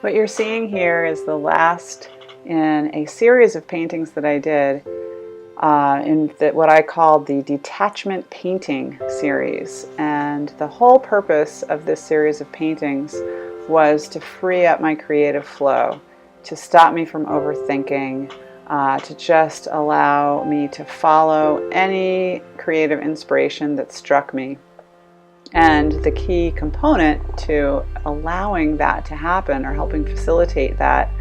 What you're seeing here is the last in a series of paintings that I did in what I called the detachment painting series. And the whole purpose of this series of paintings was to free up my creative flow, to stop me from overthinking, to just allow me to follow any creative inspiration that struck me. And the key component to allowing that to happen, or helping facilitate that,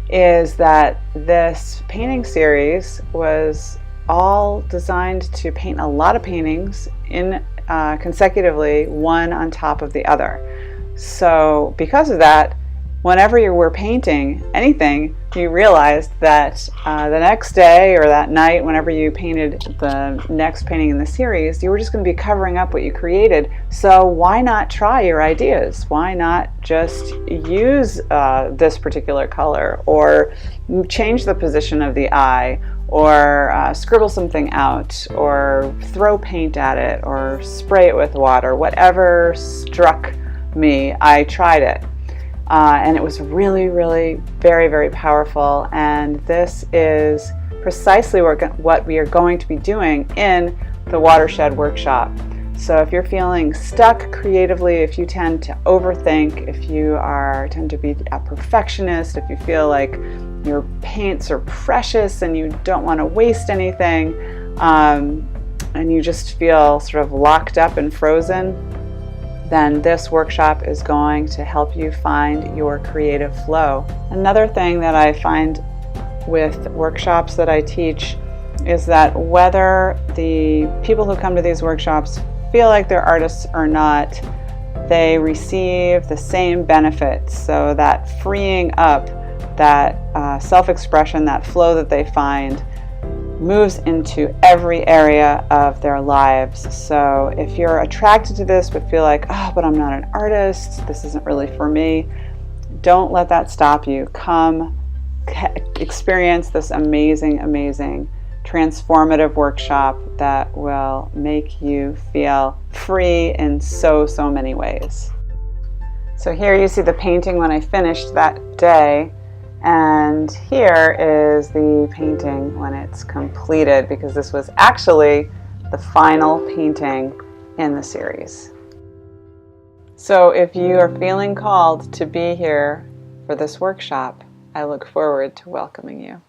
is that this painting series was all designed to paint a lot of paintings in consecutively, one on top of the other. So because of that, whenever you were painting anything, you realized that the next day or that night, whenever you painted the next painting in the series, you were just going to be covering up what you created. So why not try your ideas? Why not just use this particular color, or change the position of the eye, or scribble something out, or throw paint at it, or spray it with water? Whatever struck me, I tried it. And it was really, really very, very powerful. And this is precisely what we are going to be doing in the Watershed Workshop. So if you're feeling stuck creatively, if you tend to overthink, if you tend to be a perfectionist, if you feel like your paints are precious and you don't want to waste anything, and you just feel sort of locked up and frozen, then this workshop is going to help you find your creative flow. Another thing that I find with workshops that I teach is that whether the people who come to these workshops feel like they're artists or not, they receive the same benefits. So that freeing up, that self-expression, that flow that they find, moves into every area of their lives. So if you're attracted to this but feel like, oh, but I'm not an artist, this isn't really for me, don't let that stop you. Come experience this amazing, amazing transformative workshop that will make you feel free in so many ways. So here you see the painting when I finished that day. And here is the painting when it's completed, because this was actually the final painting in the series. So if you are feeling called to be here for this workshop, I look forward to welcoming you.